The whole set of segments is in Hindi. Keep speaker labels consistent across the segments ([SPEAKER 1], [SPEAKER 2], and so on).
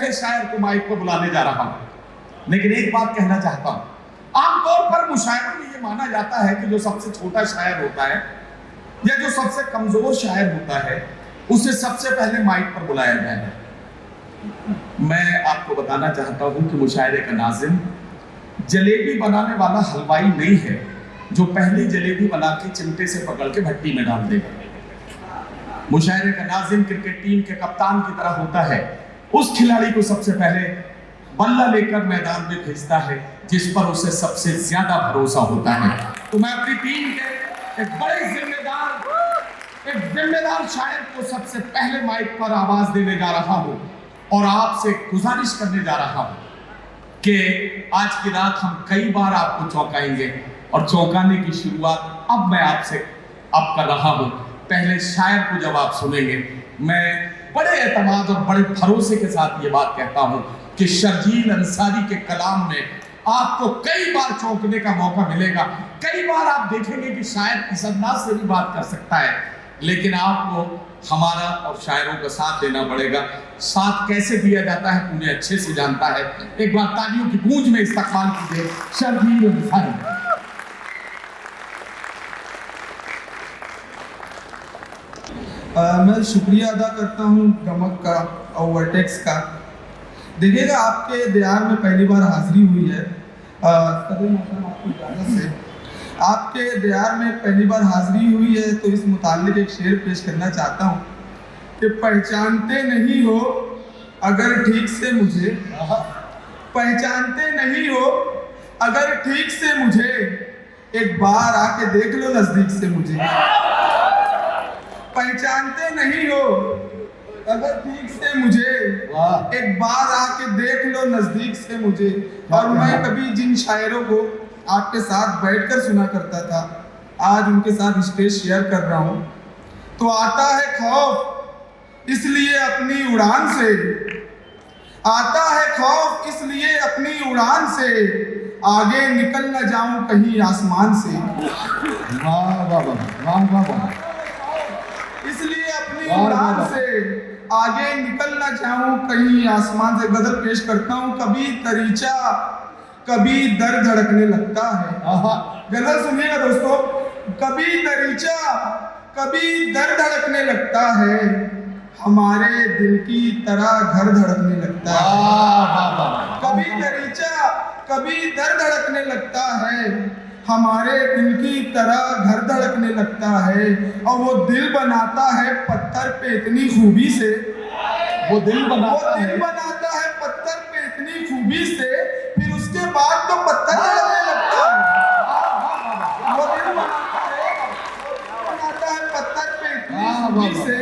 [SPEAKER 1] पहले शायर को माइक पर बुलाने जा रहा हूं। लेकिन एक बात कहना चाहता हूं, आमतौर पर मुशायरों में यह माना जाता है कि जो सबसे छोटा शायर होता है या जो सबसे कमजोर शायर होता है उसे सबसे पहले माइक पर बुलाया जाए। मैं आपको बताना चाहता हूं कि मुशायरे का नाज़िम जलेबी बनाने वाला हलवाई नहीं है जो पहली जलेबी बना के चिमटे से पकड़ के भट्टी में डाल देगा। मुशायरे का नाज़िम क्रिकेट टीम के कप्तान की तरह होता है, उस खिलाड़ी को सबसे पहले बल्ला लेकर मैदान में भेजता है जिस पर उसे सबसे ज्यादा भरोसा होता है। तो मैं अपनी टीम के एक बड़े जिम्मेदार शायर को सबसे पहले माइक पर आवाज देने जा रहा हूं और आपसे गुजारिश करने जा रहा हूं कि आज की रात हम कई बार आपको चौंकाएंगे और चौंकाने की शुरुआत अब मैं आपसे कर रहा हूं। पहले शायर को जब आप सुनेंगे, मैं बड़े एतमाद और बड़े भरोसे के साथ ये बात कहता हूं कि शर्जील अंसारी के कलाम में आपको कई बार चौंकने का मौका मिलेगा। कई बार आप देखेंगे कि शायर इस अंदाज से भी बात कर सकता है, लेकिन आपको हमारा और शायरों का साथ देना पड़ेगा। साथ कैसे दिया जाता है उन्हें अच्छे से जानता है। एक बार तालियों की गूंज में इस्तकबाल कीजिए शर्जील अंसारी।
[SPEAKER 2] मैं शुक्रिया अदा करता हूँ गमक का और वर्टेक्स का। देखिएगा, आपके दयार में पहली बार हाजिरी हुई है। आपकी इजाज़त से आपके दयार में पहली बार हाजिरी हुई है, तो इस मुताल्लिक एक शेर पेश करना चाहता हूँ कि पहचानते नहीं हो अगर ठीक से मुझे, पहचानते नहीं हो अगर ठीक से मुझे, एक बार आके देख लो नजदीक से मुझे। पहचानते नहीं हो अगर ठीक से मुझे, एक बार आके देख लो नजदीक से मुझे। और मैं कभी जिन शायरों को आपके साथ बैठकर सुना करता था, आज उनके साथ स्टेज शेयर कर रहा हूँ, तो आता है खौफ इसलिए अपनी उड़ान से, आता है खौफ इसलिए अपनी उड़ान से, आगे निकल न जाऊं कहीं आसमान से।
[SPEAKER 1] वाह वाह वाह वाह वाह।
[SPEAKER 2] इसलिए अपनी उड़ान से आगे निकल ना जाऊं कहीं आसमान से। गजल पेश करता हूं। कभी दरीचा कभी दर धड़कने लगता है। गजल सुनिएगा दोस्तों। कभी दरीचा कभी दर धड़कने लगता है, हमारे दिल की तरह घर धड़कने लगता है। कभी दरीचा कभी दर धड़कने लगता है, हमारे दिल की तरह घर धड़कने लगता है। और वो दिल बनाता है पत्थर पे इतनी खूबी से,
[SPEAKER 1] वो दिल बनाता
[SPEAKER 2] है पत्थर पे इतनी खूबी से, फिर उसके बाद तो पत्थर धड़कने लगता है। वो दिल बनाता है पत्थर पे इतनी खूबी से,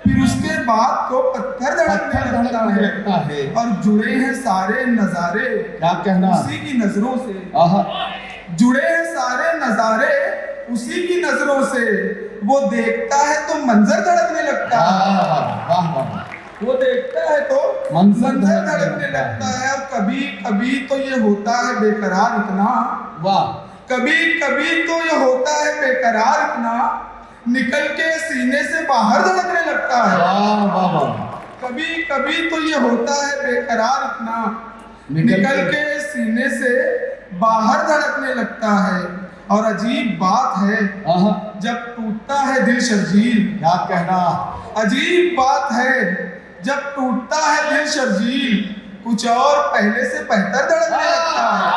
[SPEAKER 2] फिर उसके बाद तो पत्थर धड़कने लगता है। और जुड़े हैं सारे नजारे,
[SPEAKER 1] क्या कहना,
[SPEAKER 2] उसी की नजरों से। जुड़े हैं सारे नजारे उसी की नजरों से, वो देखता है तो मंजर धड़कने लगता है। वो देखता है तो मंजर धड़कने लगता है। और कभी कभी तो ये होता है बेकरार इतना,
[SPEAKER 1] वाह,
[SPEAKER 2] कभी कभी तो ये होता है बेकरार इतना, निकल के सीने से बाहर धड़कने लगता है।
[SPEAKER 1] वाह वाह वाह।
[SPEAKER 2] कभी कभी तो ये होता है बेकरार इतना, निकल के सीने से बाहर धड़कने लगता है। और अजीब बात है जब टूटता है दिल शर्जील,
[SPEAKER 1] क्या कहना,
[SPEAKER 2] अजीब बात है जब टूटता है दिल शर्जील, कुछ और पहले से बेहतर धड़कने लगता है।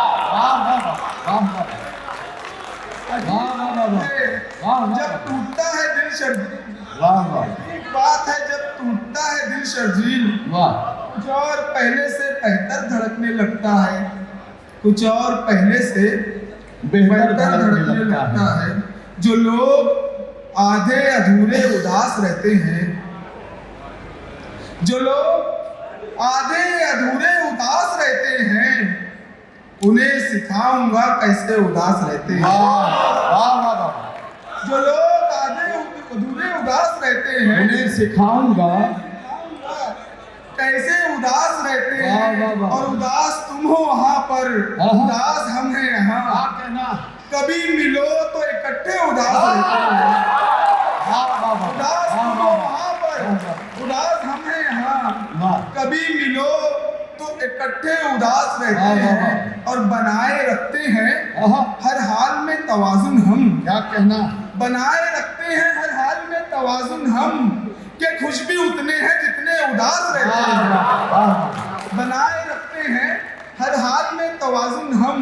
[SPEAKER 2] जब टूटता है दिल शर्जील, एक बात है जब टूटता है दिल शर्जील, कुछ और पहले से बेहतर धड़कने लगता है, कुछ और पहले से बेहतर धड़कने लगता है। जो लोग आधे अधूरे उदास रहते हैं, जो लोग आधे अधूरे उदास रहते हैं, उन्हें सिखाऊंगा कैसे उदास रहते हैं। जो लोग आधे अधूरे उदास रहते हैं,
[SPEAKER 1] उन्हें सिखाऊंगा
[SPEAKER 2] कैसे उदास रहते हैं। और उदास तुम हो वहां पर, उदास हम हैं यहाँ। कभी मिलो तो इकट्ठे उदास रहते हैं। उदास तुम हो वहां पर, उदास हम हैं यहाँ। कभी मिलो इकट्ठे उदास रहते
[SPEAKER 1] वाह, वाह,
[SPEAKER 2] हैं और बनाए रखते हैं
[SPEAKER 1] आहा,
[SPEAKER 2] हर हाल में तवाजुन हम।
[SPEAKER 1] क्या कहना,
[SPEAKER 2] बनाए रखते हैं हर हाल में तवाजुन हम, के खुश भी उतने हैं जितने उदास रहते हैं।
[SPEAKER 1] वाह, वाह,
[SPEAKER 2] बनाए रखते हैं हर हाल में तवाजुन हम,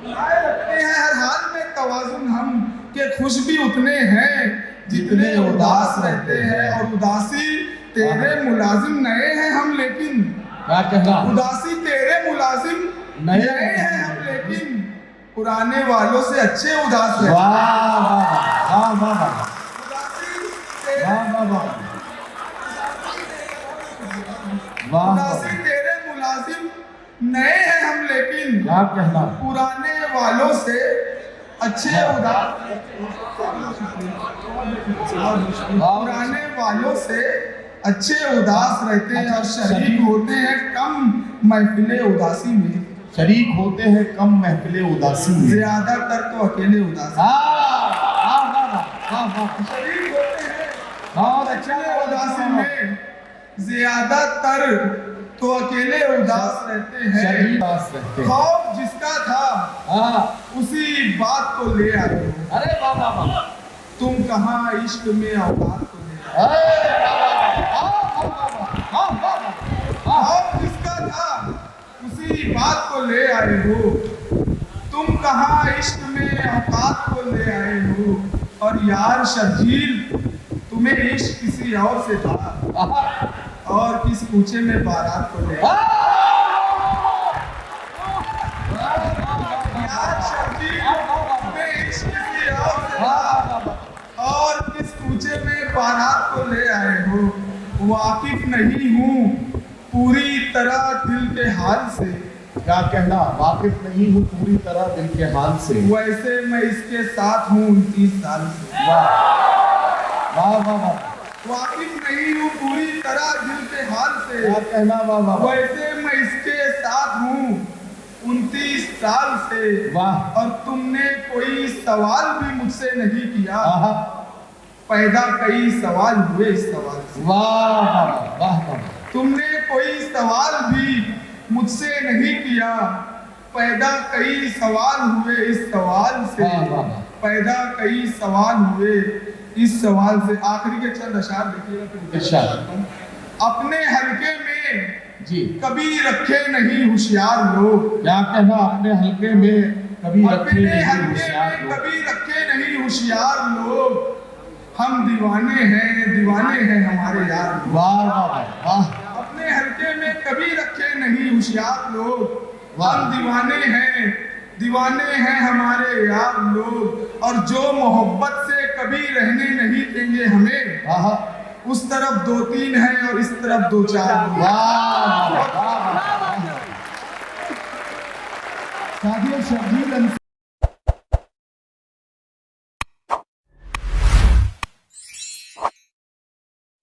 [SPEAKER 2] बनाए रखते हैं हर हाल में तवाजुन हम, के खुश भी उतने हैं जितने उदास रहते हैं। और उदासी तेरे मुलाजिम नए हैं हम, लेकिन
[SPEAKER 1] क्या कहना,
[SPEAKER 2] उदासी तेरे मुलाजिम
[SPEAKER 1] नए
[SPEAKER 2] नए हैं हम, लेकिन पुराने वालों से अच्छे उदास रहते हैं।
[SPEAKER 1] वाह वाह वाह वाह वाह
[SPEAKER 2] उदासी तेरे
[SPEAKER 1] वाह वाह वाह वाह,
[SPEAKER 2] उदासी तेरे मुलाजिम नए हैं हम, लेकिन
[SPEAKER 1] क्या कहना,
[SPEAKER 2] पुराने वालों से अच्छे उदास, पुराने वालों से अच्छे उदास रहते हैं और शरीक होते हैं कम महफिले उदासी में।
[SPEAKER 1] शरीक होते हैं कम महफिले उदासी में,
[SPEAKER 2] ज्यादातर तो अकेले उदासी,
[SPEAKER 1] वाह वाह वाह वाह,
[SPEAKER 2] शरीक होते हैं
[SPEAKER 1] बहुत अच्छा
[SPEAKER 2] अकेले उदासी में, ज्यादातर तो अकेले उदास रहते हैं।
[SPEAKER 1] शरीक उदास रहते हैं।
[SPEAKER 2] खौफ जिसका था
[SPEAKER 1] हाँ,
[SPEAKER 2] उसी बात को ले आए हो,
[SPEAKER 1] अरे वाह वाह वाह,
[SPEAKER 2] तुम कहाँ इश्क में औकात को ले आए।
[SPEAKER 1] अरे वाह वाह वाह वाह वाह,
[SPEAKER 2] खौफ जिसका था उसी बात को ले आए हो, तुम कहाँ इश्क में औकात को ले आए हो। और यार शर्जील तुम्हें इश्क किसी और से था, और किस कूचे में बारात को ले आए। यार शर्जील तुम्हें इश्क किसी और से था, और किस कूचे में बारात को ले आए हो। वाकिफ नहीं हूँ पूरी तरह दिल के हाल से,
[SPEAKER 1] क्या कहना, वाकिफ नहीं हूँ पूरी तरह दिल के हाल से,
[SPEAKER 2] वैसे मैं इसके साथ हूँ 29 साल से।
[SPEAKER 1] वाह वाह वाह वाह,
[SPEAKER 2] वाकिफ नहीं हूँ पूरी तरह दिल के हाल से,
[SPEAKER 1] क्या कहना, वाह वाह वाह,
[SPEAKER 2] वैसे मैं इसके साथ हूँ 29 साल से।
[SPEAKER 1] वाह,
[SPEAKER 2] और तुमने कोई सवाल भी मुझसे नहीं किया,
[SPEAKER 1] आहा,
[SPEAKER 2] पैदा कई सवाल हुए इस सवाल से।
[SPEAKER 1] वाह वाह वाह वाह,
[SPEAKER 2] तुमने कोई सवाल भी मुझसे नहीं किया, पैदा कई सवाल हुए इस सवाल से।
[SPEAKER 1] वाह, वाह, वाह।
[SPEAKER 2] पैदा कई सवाल हुए इस सवाल से। आखिरी के चंद अशार देखिएगा फिर
[SPEAKER 1] इरशाद।
[SPEAKER 2] अपने हल्के में
[SPEAKER 1] जी,
[SPEAKER 2] कभी रखे नहीं होशियार लोग,
[SPEAKER 1] क्या कहना, अपने हल्के में कभी रखे
[SPEAKER 2] अपने
[SPEAKER 1] नहीं
[SPEAKER 2] हल्के
[SPEAKER 1] होशियार
[SPEAKER 2] में
[SPEAKER 1] लोग।
[SPEAKER 2] कभी रखे नहीं होशियार लोग, हम दीवाने हैं हमारे यार लोग।
[SPEAKER 1] वाह वाह वाह वाह,
[SPEAKER 2] अपने हल्के में कभी रखे नहीं होशियार लोग,
[SPEAKER 1] वाह।
[SPEAKER 2] हम दीवाने हैं हमारे यार लोग। और जो मोहब्बत से कभी रहने नहीं देंगे हमें,
[SPEAKER 1] आहा,
[SPEAKER 2] उस तरफ 2-3 हैं और इस तरफ 2-4 लोग।
[SPEAKER 1] वाह वाह वाह, शादी शर्जील